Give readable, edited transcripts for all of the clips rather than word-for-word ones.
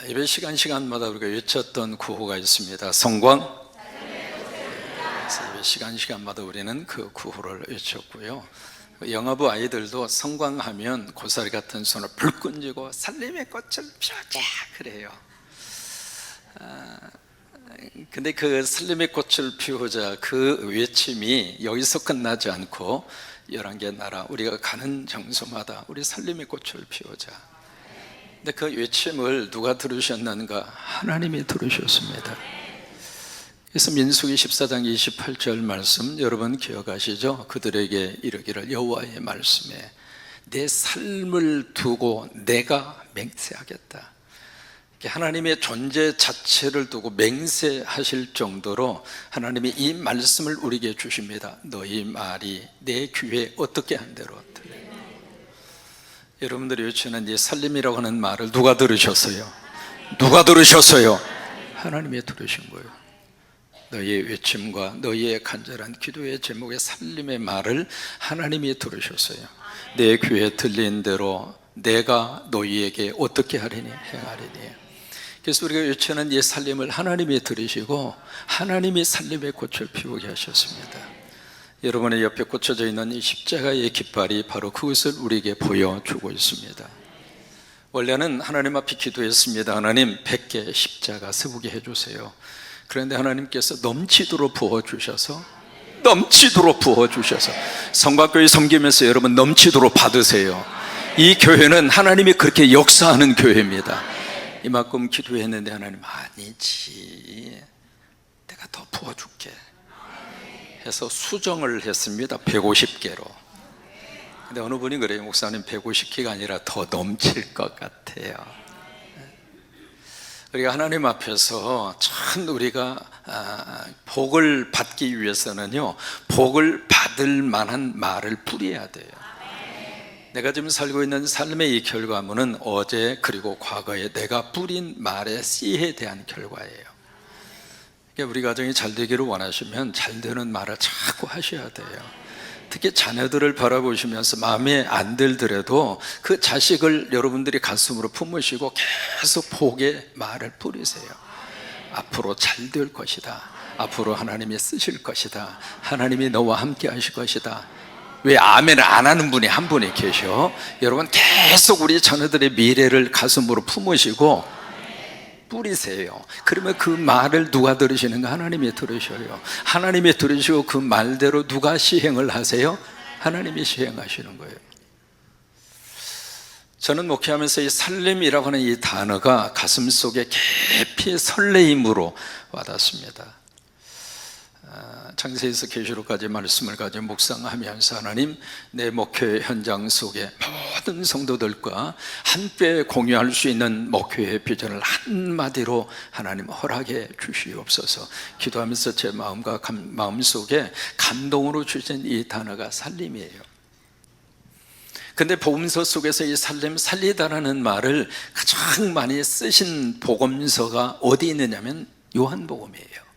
예배 시간마다 우리가 외쳤던 구호가 있습니다. 성광. 예배 시간마다 우리는 그 구호를 외쳤고요. 영화부 아이들도 성광하면 고사리 같은 손을 불끈 쥐고 살림의 꽃을 피우자 그래요. 근데 그 살림의 꽃을 피우자 그 외침이 여기서 끝나지 않고 11개 나라 우리가 가는 장소마다 우리 살림의 꽃을 피우자. 근데 그 외침을 누가 들으셨는가? 하나님이 들으셨습니다. 그래서 민수기 14장 28절 말씀 여러분 기억하시죠? 그들에게 이르기를 여호와의 말씀에 내 삶을 두고 내가 맹세하겠다. 하나님의 존재 자체를 두고 맹세하실 정도로 하나님이 이 말씀을 우리에게 주십니다. 너희 말이 내 귀에 어떻게 한 대로 들려. 여러분들이 외치는 이 살림이라고 하는 말을 누가 들으셨어요? 누가 들으셨어요? 하나님이 들으신 거예요. 너희의 외침과 너희의 간절한 기도의 제목의 살림의 말을 하나님이 들으셨어요. 내 귀에 들린 대로 내가 너희에게 어떻게 하리니 행하리니. 그래서 우리가 외치는 이 살림을 하나님이 들으시고 하나님이 살림의 꽃을 피우게 하셨습니다. 여러분의 옆에 꽂혀져 있는 이 십자가의 깃발이 바로 그것을 우리에게 보여주고 있습니다. 원래는 하나님 앞에 기도했습니다. 하나님 100개 십자가 세우게 해주세요. 그런데 하나님께서 넘치도록 부어주셔서 성곽교회 섬기면서 여러분 넘치도록 받으세요. 이 교회는 하나님이 그렇게 역사하는 교회입니다. 이만큼 기도했는데 하나님 아니지, 내가 더 부어줄게 해서 수정을 했습니다. 150개로. 근데 어느 분이 그래요. 목사님 150개가 아니라 더 넘칠 것 같아요. 우리가 하나님 앞에서 참 우리가 복을 받기 위해서는요, 복을 받을 만한 말을 뿌려야 돼요. 내가 지금 살고 있는 삶의 이 결과물은 어제 그리고 과거에 내가 뿌린 말의 씨에 대한 결과예요. 우리 가정이 잘 되기를 원하시면 잘 되는 말을 자꾸 하셔야 돼요. 특히 자녀들을 바라보시면서 마음에 안 들더라도 그 자식을 여러분들이 가슴으로 품으시고 계속 복의 말을 뿌리세요. 앞으로 잘 될 것이다. 앞으로 하나님이 쓰실 것이다. 하나님이 너와 함께 하실 것이다. 왜 아멘을 안 하는 분이 한 분이 계셔? 여러분 계속 우리 자녀들의 미래를 가슴으로 품으시고 뿌리세요. 그러면 그 말을 누가 들으시는가? 하나님이 들으셔요. 하나님이 들으시고 그 말대로 누가 시행을 하세요? 하나님이 시행하시는 거예요. 저는 목회하면서 이 살림이라고 하는 이 단어가 가슴속에 깊이 설레임으로 와닿습니다. 창세기에서 계시록까지 말씀을 가지고 묵상하면서 하나님, 내 목회 현장 속에 모든 성도들과 함께 공유할 수 있는 목회의 비전을 한마디로 하나님 허락해 주시옵소서. 기도하면서 제 마음과 마음속에 감동으로 주신 이 단어가 살림이에요. 근데 복음서 속에서 이 살리다라는 말을 가장 많이 쓰신 복음서가 어디 있느냐면 요한복음이에요.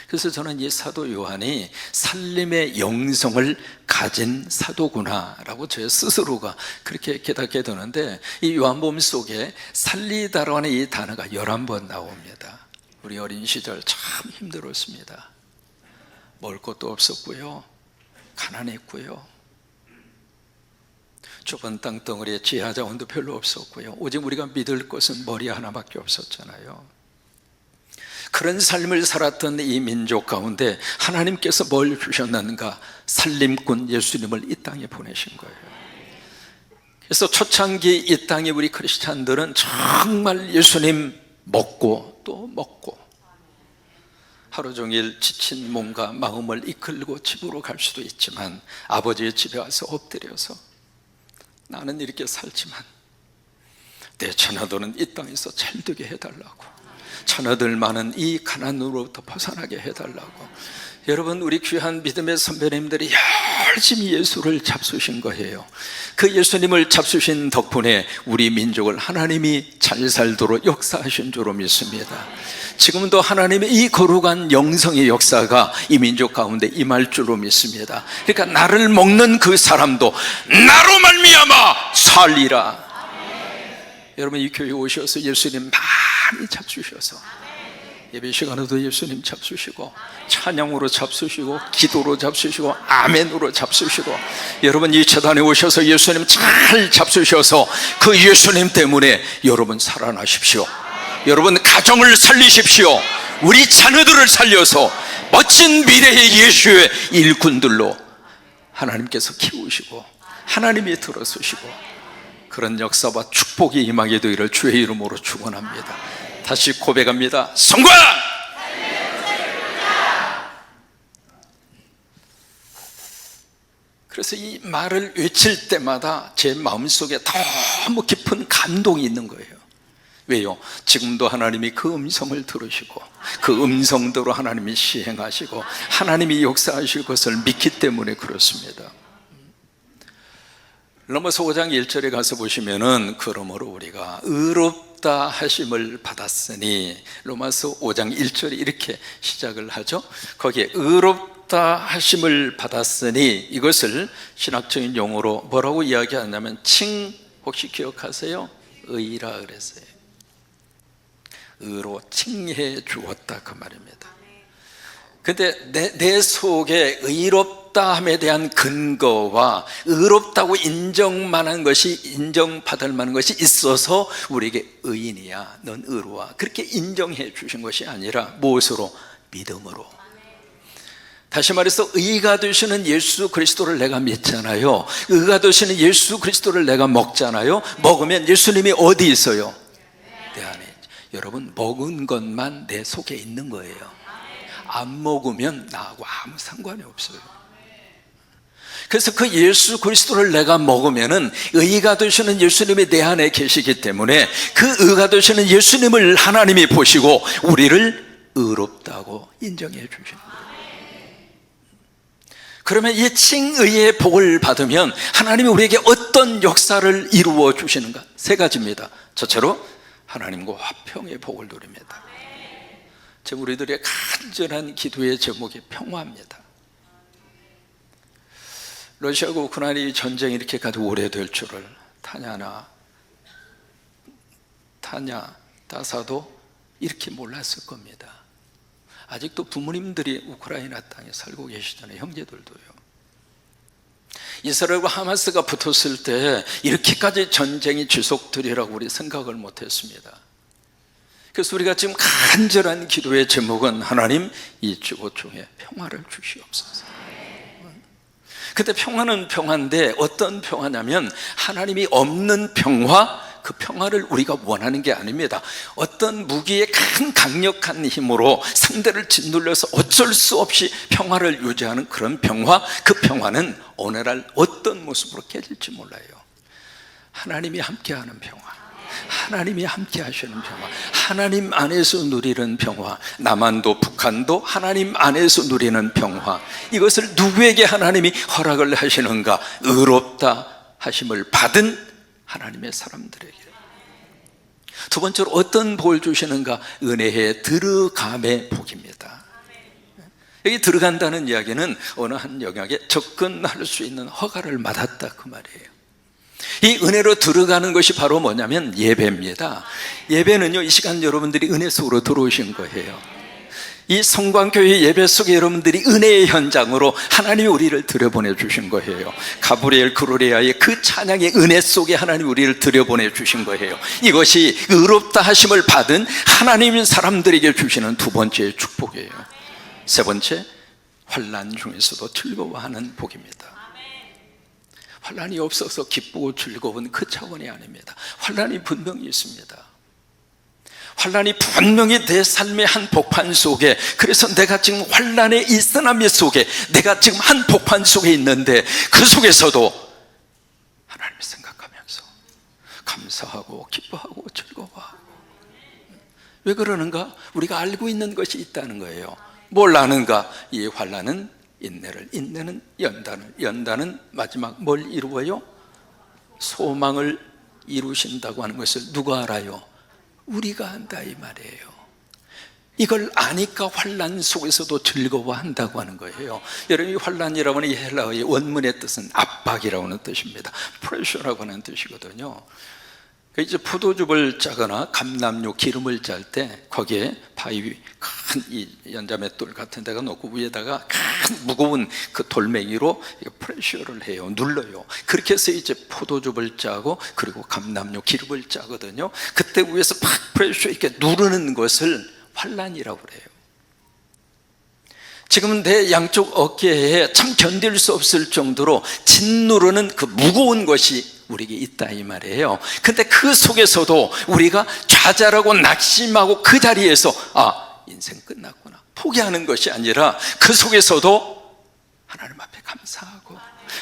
그래서 저는 이 사도 요한이 살림의 영성을 가진 사도구나라고 제 스스로가 그렇게 깨닫게 되는데, 이 요한복음 속에 살리다라고 하는 이 단어가 11번 나옵니다. 우리 어린 시절 참 힘들었습니다. 먹을 것도 없었고요, 가난했고요, 좁은 땅덩어리에 지하 자원도 별로 없었고요, 오직 우리가 믿을 것은 머리 하나밖에 없었잖아요. 그런 삶을 살았던 이 민족 가운데 하나님께서 뭘 주셨는가? 살림꾼 예수님을 이 땅에 보내신 거예요. 그래서 초창기 이 땅에 우리 크리스찬들은 정말 예수님 먹고 또 먹고, 하루 종일 지친 몸과 마음을 이끌고 집으로 갈 수도 있지만 아버지의 집에 와서 엎드려서 나는 이렇게 살지만 내 자녀들은 이 땅에서 잘되게 해달라고, 자녀들 많은 이 가난으로부터 벗어나게 해달라고, 여러분, 우리 귀한 믿음의 선배님들이 열심히 예수를 잡수신 거예요. 그 예수님을 잡수신 덕분에 우리 민족을 하나님이 잘 살도록 역사하신 줄로 믿습니다. 지금도 하나님의 이 거룩한 영성의 역사가 이 민족 가운데 임할 줄로 믿습니다. 그러니까 나를 먹는 그 사람도 나로 말미암아 살리라. 여러분, 이 교회 오셔서 예수님 많이 잡수셔서 예배 시간에도 예수님 잡수시고, 찬양으로 잡수시고, 기도로 잡수시고, 아멘으로 잡수시고, 여러분 이 재단에 오셔서 예수님 잘 잡수셔서 그 예수님 때문에 여러분 살아나십시오. 여러분 가정을 살리십시오. 우리 자녀들을 살려서 멋진 미래의 예수의 일꾼들로 하나님께서 키우시고 하나님이 들어서시고 그런 역사와 축복이 임하게 되기를 주의 이름으로 축원합니다. 다시 고백합니다. 성공! 그래서 이 말을 외칠 때마다 제 마음속에 너무 깊은 감동이 있는 거예요. 왜요? 지금도 하나님이 그 음성을 들으시고 그 음성대로 하나님이 시행하시고 하나님이 역사하실 것을 믿기 때문에 그렇습니다. 로마서 5장 1절에 가서 보시면은 그러므로 우리가 의롭다 하심을 받았으니, 로마서 5장 1절이 이렇게 시작을 하죠. 거기에 의롭다 하심을 받았으니, 이것을 신학적인 용어로 뭐라고 이야기하냐면 혹시 기억하세요? 의라 그랬어요. 의로 칭해 주었다 그 말입니다. 근데 내 속에 의롭다함에 대한 근거와 의롭다고 인정받을 만한 것이 있어서 우리에게 의인이야, 넌 의로워, 그렇게 인정해 주신 것이 아니라 무엇으로? 믿음으로. 다시 말해서 의가 되시는 예수 그리스도를 내가 믿잖아요. 의가 되시는 예수 그리스도를 내가 먹잖아요. 먹으면 예수님이 어디 있어요? 내 안에. 여러분, 먹은 것만 내 속에 있는 거예요. 안 먹으면 나하고 아무 상관이 없어요. 그래서 그 예수 그리스도를 내가 먹으면은 의가 되시는 예수님이 내 안에 계시기 때문에 그 의가 되시는 예수님을 하나님이 보시고 우리를 의롭다고 인정해 주시는 거예요. 그러면 이 칭의의 복을 받으면 하나님이 우리에게 어떤 역사를 이루어 주시는가? 세 가지입니다. 첫째로 하나님과 화평의 복을 누립니다. 지금 우리들의 간절한 기도의 제목이 평화입니다. 러시아가 우크라이나 전쟁이 이렇게까지 오래될 줄을 타냐 따사도 이렇게 몰랐을 겁니다. 아직도 부모님들이 우크라이나 땅에 살고 계시잖아요. 형제들도요. 이스라엘과 하마스가 붙었을 때 이렇게까지 전쟁이 지속되리라고 우리 생각을 못했습니다. 그래서 우리가 지금 간절한 기도의 제목은 하나님, 이 지구 중에 평화를 주시옵소서. 근데 평화는 평화인데 어떤 평화냐면 하나님이 없는 평화, 그 평화를 우리가 원하는 게 아닙니다. 어떤 무기의 큰 강력한 힘으로 상대를 짓눌러서 어쩔 수 없이 평화를 유지하는 그런 평화, 그 평화는 오늘날 어떤 모습으로 깨질지 몰라요. 하나님이 함께하는 평화, 하나님이 함께 하시는 평화, 하나님 안에서 누리는 평화, 남한도 북한도 하나님 안에서 누리는 평화, 이것을 누구에게 하나님이 허락을 하시는가? 의롭다 하심을 받은 하나님의 사람들에게. 두 번째로 어떤 복을 주시는가? 은혜에 들어감의 복입니다. 여기 들어간다는 이야기는 어느 한 영역에 접근할 수 있는 허가를 받았다 그 말이에요. 이 은혜로 들어가는 것이 바로 뭐냐면 예배입니다. 예배는요, 이 시간 여러분들이 은혜 속으로 들어오신 거예요. 이 성광교회 예배 속에 여러분들이 은혜의 현장으로 하나님이 우리를 들여보내 주신 거예요. 가브리엘 그루리아의 그 찬양의 은혜 속에 하나님이 우리를 들여보내 주신 거예요. 이것이 의롭다 하심을 받은 하나님인 사람들에게 주시는 두 번째 축복이에요. 세 번째, 환난 중에서도 즐거워하는 복입니다. 환난이 없어서 기쁘고 즐거운 그 차원이 아닙니다. 환난이 분명히 있습니다. 환난이 분명히 내 삶의 한 복판 속에, 그래서 내가 지금 환난의 이 쓰나미 속에, 내가 지금 한 복판 속에 있는데 그 속에서도 하나님을 생각하면서 감사하고 기뻐하고 즐거워하고. 왜 그러는가? 우리가 알고 있는 것이 있다는 거예요. 뭘 아는가? 이 환난은 인내를, 인내는 연단을, 연단은 마지막 뭘 이루어요? 소망을 이루신다고 하는 것을 누가 알아요? 우리가 안다 이 말이에요. 이걸 아니까 환난 속에서도 즐거워한다고 하는 거예요. 여러분, 이 환난이라고 하는 이 헬라어의 원문의 뜻은 압박이라고 하는 뜻입니다. 프레셔라고 하는 뜻이거든요. 이제 포도즙을 짜거나 감람유 기름을 짤 때 거기에 바위 큰 이 연자맷돌 같은 데가 놓고 위에다가 큰 무거운 그 돌멩이로 프레셔를 해요. 눌러요. 그렇게 해서 이제 포도즙을 짜고 그리고 감람유 기름을 짜거든요. 그때 위에서 팍 프레셔 이렇게 누르는 것을 환난이라고 그래요. 지금은 내 양쪽 어깨에 참 견딜 수 없을 정도로 짓누르는 그 무거운 것이 우리에게 있다 이 말이에요. 근데 그 속에서도 우리가 좌절하고 낙심하고 그 자리에서 인생 끝났구나 포기하는 것이 아니라 그 속에서도 하나님 앞에 감사하고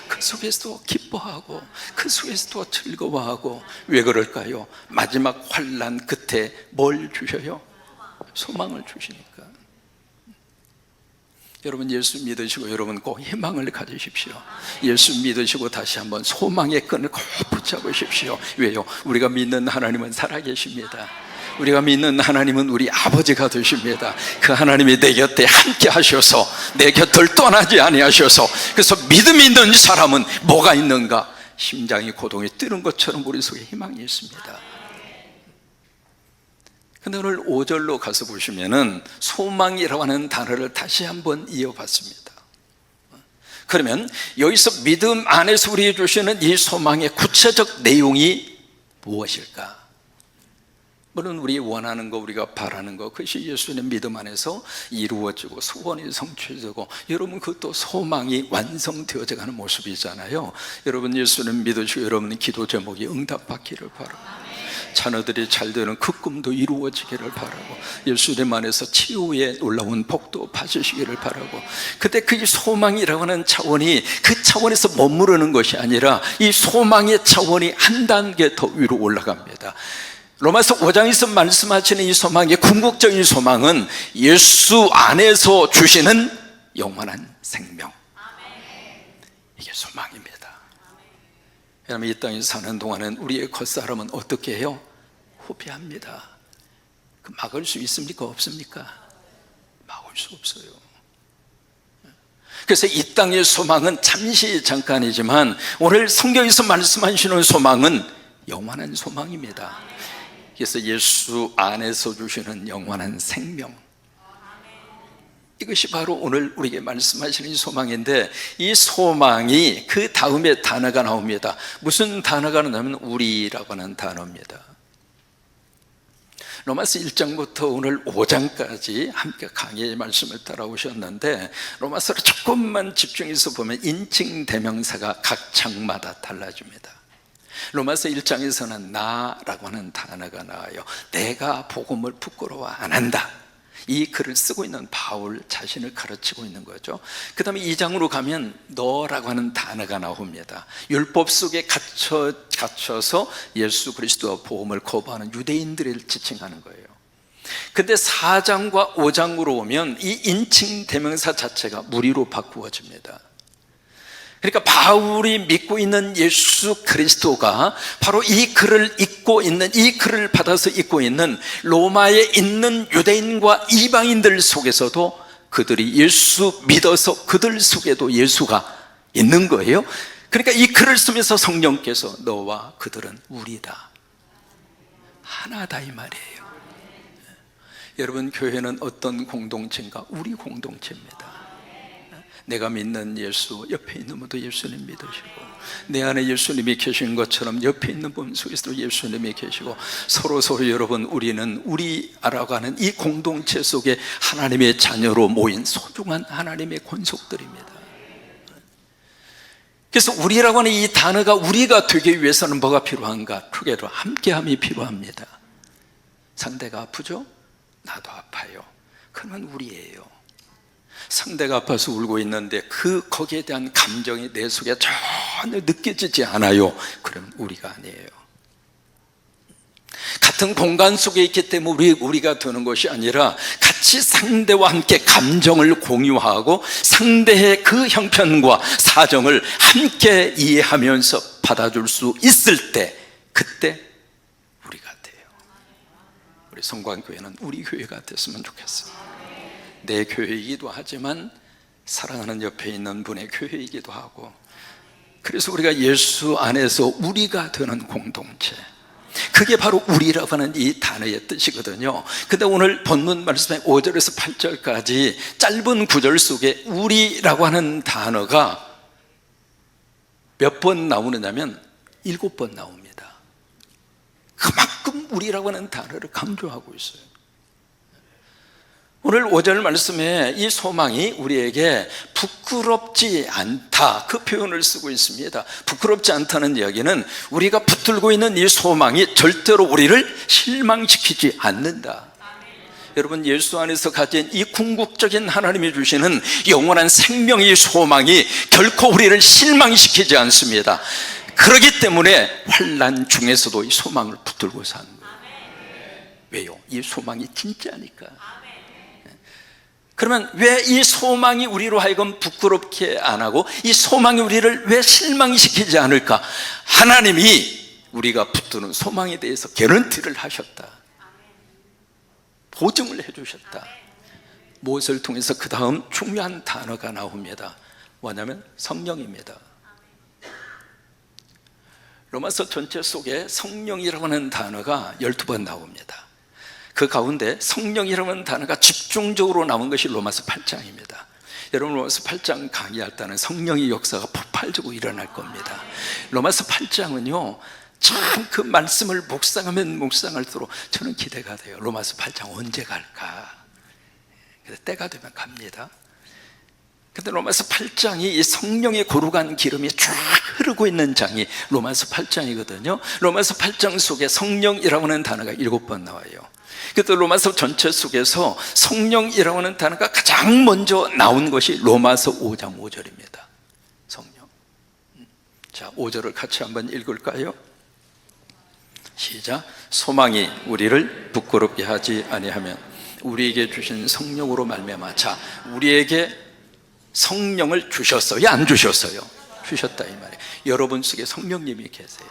그 속에서도 기뻐하고 그 속에서도 즐거워하고. 왜 그럴까요? 마지막 환난 끝에 뭘 주셔요? 소망을 주시니까. 여러분, 예수 믿으시고 여러분 꼭 희망을 가지십시오. 예수 믿으시고 다시 한번 소망의 끈을 꼭 붙잡으십시오. 왜요? 우리가 믿는 하나님은 살아계십니다. 우리가 믿는 하나님은 우리 아버지가 되십니다. 그 하나님이 내 곁에 함께 하셔서 내 곁을 떠나지 아니하셔서, 그래서 믿음 있는 사람은 뭐가 있는가? 심장이 고동이 뛰는 것처럼 우리 속에 희망이 있습니다. 근데 오늘 5절로 가서 보시면은 소망이라고 하는 단어를 다시 한번 이어봤습니다. 그러면 여기서 믿음 안에서 우리에게 주시는 이 소망의 구체적 내용이 무엇일까? 물론 우리 원하는 거, 우리가 바라는 거, 그것이 예수님 믿음 안에서 이루어지고 소원이 성취되고, 여러분 그것도 소망이 완성되어져 가는 모습이잖아요. 여러분 예수님 믿으시고 여러분 기도 제목이 응답받기를 바라고, 자녀들이 잘 되는 그 꿈도 이루어지기를 바라고, 예수님 안에서 치유의 놀라운 복도 받으시기를 바라고. 근데 그 소망이라고 하는 차원이 그 차원에서 머무르는 것이 아니라 이 소망의 차원이 한 단계 더 위로 올라갑니다. 로마서 5장에서 말씀하시는 이 소망의 궁극적인 소망은 예수 안에서 주시는 영원한 생명, 이게 소망입니다. 왜냐하면 이 땅에 사는 동안은 우리의 겉사람은 어떻게 해요? 후회합니다. 그 막을 수 있습니까? 없습니까? 막을 수 없어요. 그래서 이 땅의 소망은 잠시 잠깐이지만 오늘 성경에서 말씀하시는 소망은 영원한 소망입니다. 그래서 예수 안에서 주시는 영원한 생명, 이것이 바로 오늘 우리에게 말씀하시는 소망인데, 이 소망이 그 다음에 단어가 나옵니다. 무슨 단어가 나오면 우리라고 하는 단어입니다. 로마서 1장부터 오늘 5장까지 함께 강의의 말씀을 따라오셨는데, 로마서를 조금만 집중해서 보면 인칭 대명사가 각 장마다 달라집니다. 로마서 1장에서는 나라고 하는 단어가 나와요. 내가 복음을 부끄러워 안 한다. 이 글을 쓰고 있는 바울 자신을 가르치고 있는 거죠. 그 다음에 2장으로 가면 너라고 하는 단어가 나옵니다. 율법 속에 갇혀서 예수 그리스도와 복음을 거부하는 유대인들을 지칭하는 거예요. 근데 4장과 5장으로 오면 이 인칭 대명사 자체가 무리로 바꾸어집니다. 그러니까 바울이 믿고 있는 예수 그리스도가 바로 이 글을 읽고 있는, 이 글을 받아서 읽고 있는 로마에 있는 유대인과 이방인들 속에서도 그들이 예수 믿어서 그들 속에도 예수가 있는 거예요. 그러니까 이 글을 쓰면서 성령께서 너와 그들은 우리다, 하나다 이 말이에요. 여러분, 교회는 어떤 공동체인가? 우리 공동체입니다. 내가 믿는 예수, 옆에 있는 분도 예수님 믿으시고, 내 안에 예수님이 계신 것처럼 옆에 있는 분 속에서도 예수님이 계시고, 서로 여러분, 우리는 우리 알아가는 이 공동체 속에 하나님의 자녀로 모인 소중한 하나님의 권속들입니다. 그래서 우리라고 하는 이 단어가 우리가 되기 위해서는 뭐가 필요한가? 투게더, 함께함이 필요합니다. 상대가 아프죠? 나도 아파요. 그러면 우리예요. 상대가 아파서 울고 있는데 거기에 대한 감정이 내 속에 전혀 느껴지지 않아요. 그럼 우리가 아니에요. 같은 공간 속에 있기 때문에 우리가 되는 것이 아니라 같이 상대와 함께 감정을 공유하고 상대의 그 형편과 사정을 함께 이해하면서 받아줄 수 있을 때, 그때 우리가 돼요. 우리 성광교회는 우리 교회가 됐으면 좋겠어요. 내 교회이기도 하지만 사랑하는 옆에 있는 분의 교회이기도 하고, 그래서 우리가 예수 안에서 우리가 되는 공동체, 그게 바로 우리라고 하는 이 단어의 뜻이거든요. 근데 오늘 본문 말씀의 5절에서 8절까지 짧은 구절 속에 우리라고 하는 단어가 몇 번 나오느냐면 7번 나옵니다. 그만큼 우리라고 하는 단어를 강조하고 있어요. 오늘 5절 말씀에 이 소망이 우리에게 부끄럽지 않다, 그 표현을 쓰고 있습니다. 부끄럽지 않다는 이야기는 우리가 붙들고 있는 이 소망이 절대로 우리를 실망시키지 않는다. 여러분, 예수 안에서 가진 이 궁극적인 하나님이 주시는 영원한 생명의 소망이 결코 우리를 실망시키지 않습니다. 그렇기 때문에 환난 중에서도 이 소망을 붙들고 사는 거예요. 왜요? 이 소망이 진짜니까. 그러면 왜 이 소망이 우리로 하여금 부끄럽게 안 하고 이 소망이 우리를 왜 실망시키지 않을까? 하나님이 우리가 붙드는 소망에 대해서 개런티를 하셨다, 보증을 해주셨다. 무엇을 통해서? 그 다음 중요한 단어가 나옵니다. 뭐냐면 성령입니다. 로마서 전체 속에 성령이라고 하는 단어가 12번 나옵니다. 그 가운데 성령이라는 단어가 집중적으로 나온 것이 로마서 8장입니다. 여러분, 로마서 8장 강의할 때는 성령의 역사가 폭발적으로 일어날 겁니다. 로마서 8장은요, 참 그 말씀을 묵상하면 묵상할수록 저는 기대가 돼요. 로마서 8장 언제 갈까? 그래서 때가 되면 갑니다. 근데 로마서 8장이 이 성령의 고루간 기름이 쫙 흐르고 있는 장이 로마서 8장이거든요. 로마서 8장 속에 성령이라고 하는 단어가 7번 나와요. 그래서 로마서 전체 속에서 성령이라고 하는 단어가 가장 먼저 나온 것이 로마서 5장 5절입니다. 성령. 자, 5절을 같이 한번 읽을까요? 시작. 소망이 우리를 부끄럽게 하지 아니하면 우리에게 주신 성령으로 말미암아. 자, 우리에게 성령을 주셨어요? 안 주셨어요? 주셨다, 이 말이에요. 여러분 속에 성령님이 계세요.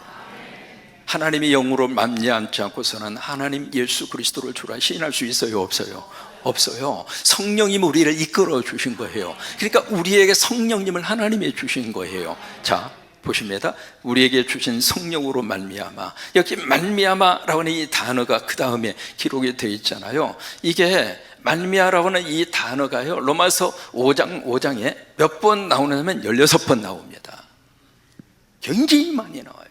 하나님이 영으로 말미암지 않고서는 하나님 예수 그리스도를 주라 시인할 수 있어요? 없어요? 없어요. 성령님이 우리를 이끌어 주신 거예요. 그러니까 우리에게 성령님을 하나님이 주신 거예요. 자, 보십니다. 우리에게 주신 성령으로 말미암아. 여기 말미암아라고 하는 이 단어가 그 다음에 기록이 되어 있잖아요. 이게 말미암아라고 하는 이 단어가요, 로마서 5장에 몇 번 나오냐면 16번 나옵니다. 굉장히 많이 나와요.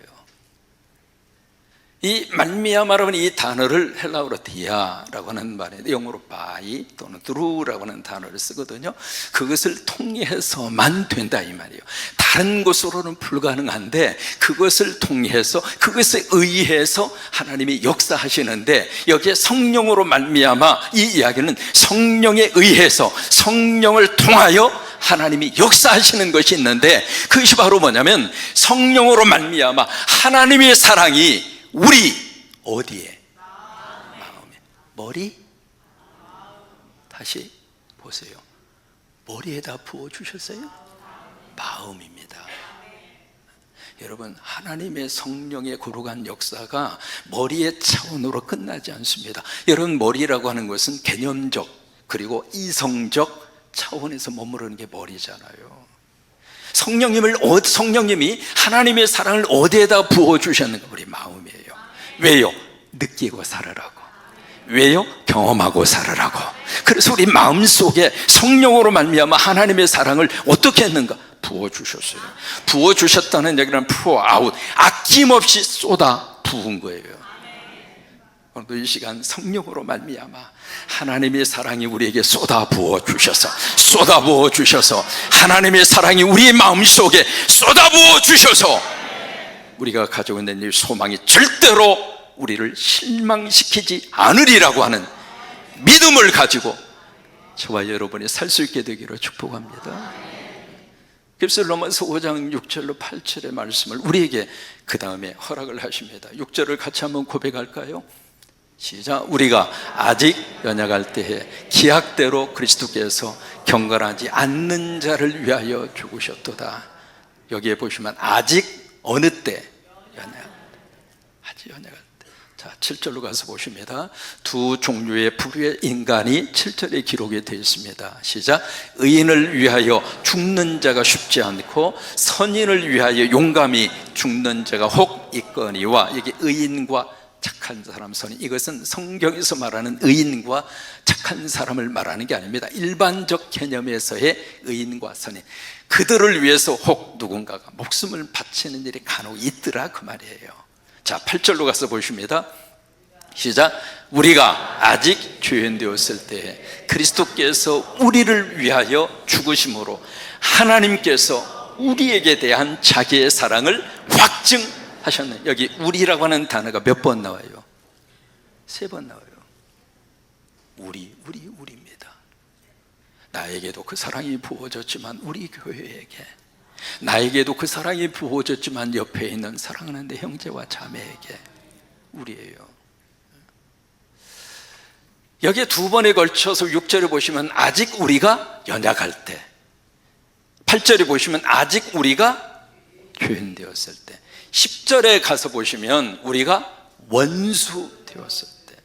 이 말미암아라고 하는 이 단어를 헬라어로 디아라고 하는 말인데 영어로 바이 또는 드루라고 하는 단어를 쓰거든요. 그것을 통해서만 된다, 이 말이에요. 다른 것으로는 불가능한데 그것을 통해서, 그것에 의해서 하나님이 역사하시는데, 여기에 성령으로 말미암아, 이 이야기는 성령에 의해서, 성령을 통하여 하나님이 역사하시는 것이 있는데, 그것이 바로 뭐냐면 성령으로 말미암아 하나님의 사랑이 우리 어디에? 마음에. 머리? 다시 보세요. 머리에다 부어주셨어요? 마음입니다. 여러분, 하나님의 성령의 거룩한 역사가 머리의 차원으로 끝나지 않습니다. 여러분, 머리라고 하는 것은 개념적 그리고 이성적 차원에서 머무르는 게 머리잖아요. 성령님이 하나님의 사랑을 어디에다 부어주셨는가? 우리 마음이에요. 왜요? 느끼고 살으라고. 왜요? 경험하고 살으라고. 그래서 우리 마음속에 성령으로 말미암아 하나님의 사랑을 어떻게 했는가? 부어주셨어요. 부어주셨다는 얘기는 pour out, 아낌없이 쏟아 부은 거예요. 오늘도 이 시간 성령으로 말미암아 하나님의 사랑이 우리에게 쏟아 부어 주셔서 하나님의 사랑이 우리 마음속에 쏟아 부어 주셔서 우리가 가지고 있는 이 소망이 절대로 우리를 실망시키지 않으리라고 하는 믿음을 가지고 저와 여러분이 살 수 있게 되기를 축복합니다. 그래서 로마서 5장 6절로 8절의 말씀을 우리에게 그 다음에 허락을 하십니다. 6절을 같이 한번 고백할까요? 시작. 우리가 아직 연약할 때에 기약대로 그리스도께서 경건하지 않는 자를 위하여 죽으셨도다. 여기에 보시면 아직 어느 때? 아직 연약할 때. 자, 7절로 가서 보십니다. 두 종류의 부류의 인간이 7절에 기록이 되어 있습니다. 시작. 의인을 위하여 죽는 자가 쉽지 않고 선인을 위하여 용감히 죽는 자가 혹 있거니와, 여기 의인과 착한 사람, 선인, 이것은 성경에서 말하는 의인과 착한 사람을 말하는 게 아닙니다. 일반적 개념에서의 의인과 선인, 그들을 위해서 혹 누군가가 목숨을 바치는 일이 간혹 있더라, 그 말이에요. 자, 8절로 가서 보십니다. 시작. 우리가 아직 죄인 되었을 때 그리스도께서 우리를 위하여 죽으심으로 하나님께서 우리에게 대한 자기의 사랑을 확증하셨네. 여기 우리라고 하는 단어가 몇 번 나와요? 3번 나와요. 우리입니다. 나에게도 그 사랑이 부어졌지만 우리 교회에게, 나에게도 그 사랑이 부어졌지만 옆에 있는 사랑하는 내 형제와 자매에게, 우리예요. 여기에 2번에 걸쳐서 6절에 보시면 아직 우리가 연약할 때, 8절에 보시면 아직 우리가 죄인 되었을 때, 10절에 가서 보시면 우리가 원수 되었을 때,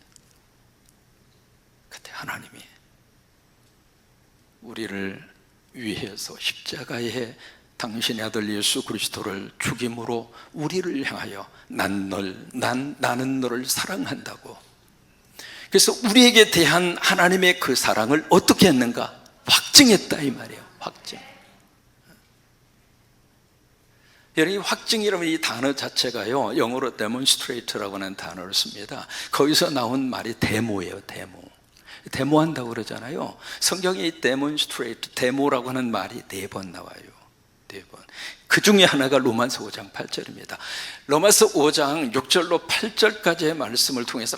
그때 하나님이 우리를 위해서 십자가에 당신의 아들 예수 그리스도를 죽임으로 우리를 향하여 나는 너를 사랑한다고. 그래서 우리에게 대한 하나님의 그 사랑을 어떻게 했는가? 확증했다, 이 말이에요. 확증. 여러분, 이 확증이라는 이 단어 자체가요, 영어로 demonstrate라고 하는 단어를 씁니다. 거기서 나온 말이 데모예요. 데모한다고 그러잖아요. 성경에 이 demonstrate, 데모라고 하는 말이 4번 나와요. 4번. 그 중에 하나가 로마서 5장 8절입니다. 로마서 5장 6절로 8절까지의 말씀을 통해서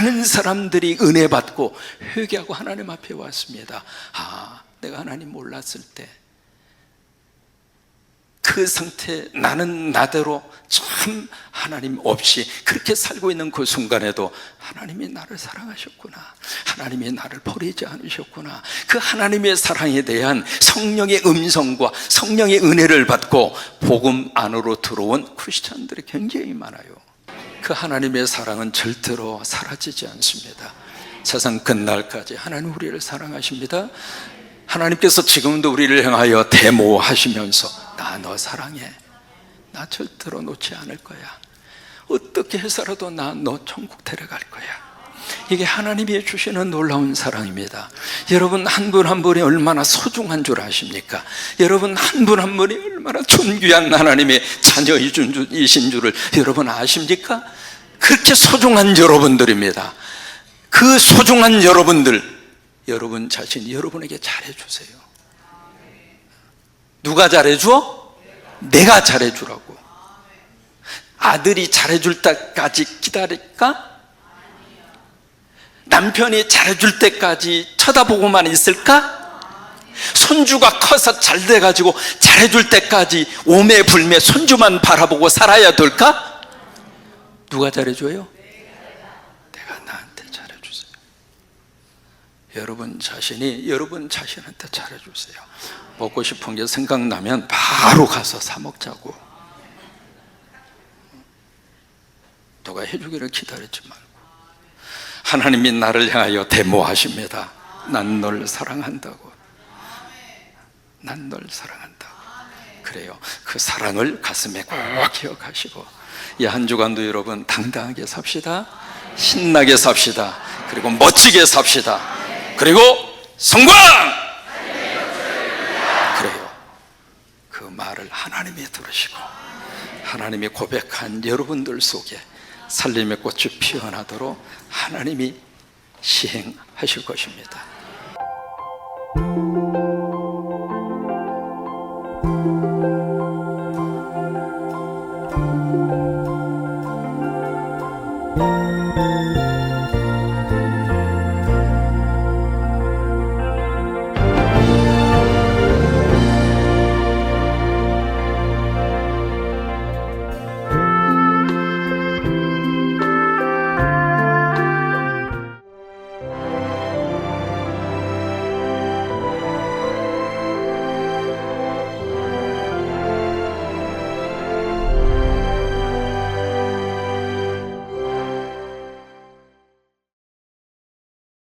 많은 사람들이 은혜 받고 회개하고 하나님 앞에 왔습니다. 내가 하나님 몰랐을 때 그 상태, 나는 나대로 참 하나님 없이 그렇게 살고 있는 그 순간에도 하나님이 나를 사랑하셨구나, 하나님이 나를 버리지 않으셨구나, 그 하나님의 사랑에 대한 성령의 음성과 성령의 은혜를 받고 복음 안으로 들어온 크리스찬들이 굉장히 많아요. 그 하나님의 사랑은 절대로 사라지지 않습니다. 세상 끝날까지 하나님 우리를 사랑하십니다. 하나님께서 지금도 우리를 향하여 데모하시면서 나 너 사랑해, 나 절대로 놓지 않을 거야, 어떻게 해서라도 나 너 천국 데려갈 거야. 이게 하나님이 주시는 놀라운 사랑입니다. 여러분 한 분 한 분이 얼마나 소중한 줄 아십니까? 여러분 한 분 한 분이 얼마나 존귀한 하나님의 자녀이신 줄을 여러분 아십니까? 그렇게 소중한 여러분들입니다. 그 소중한 여러분들, 여러분 자신이 여러분에게 잘해주세요. 누가 잘해줘? 내가 잘해주라고. 아들이 잘해줄 때까지 기다릴까? 남편이 잘해줄 때까지 쳐다보고만 있을까? 손주가 커서 잘 돼가지고 잘해줄 때까지 오매불매 손주만 바라보고 살아야 될까? 누가 잘해줘요? 내가 나한테 잘해주세요. 여러분 자신이 여러분 자신한테 잘해주세요. 먹고 싶은 게 생각나면 바로 가서 사 먹자고. 누가 해주기를 기다리지 말고. 하나님이 나를 향하여 데모하십니다. 난 널 사랑한다고. 난 널 사랑한다고. 그래요. 그 사랑을 가슴에 꼭 기억하시고 이 한 주간도 여러분 당당하게 삽시다. 신나게 삽시다. 그리고 멋지게 삽시다. 그리고 성공! 그래요. 그 말을 하나님이 들으시고 하나님이 고백한 여러분들 속에 살림의 꽃이 피어나도록 하나님이 시행하실 것입니다.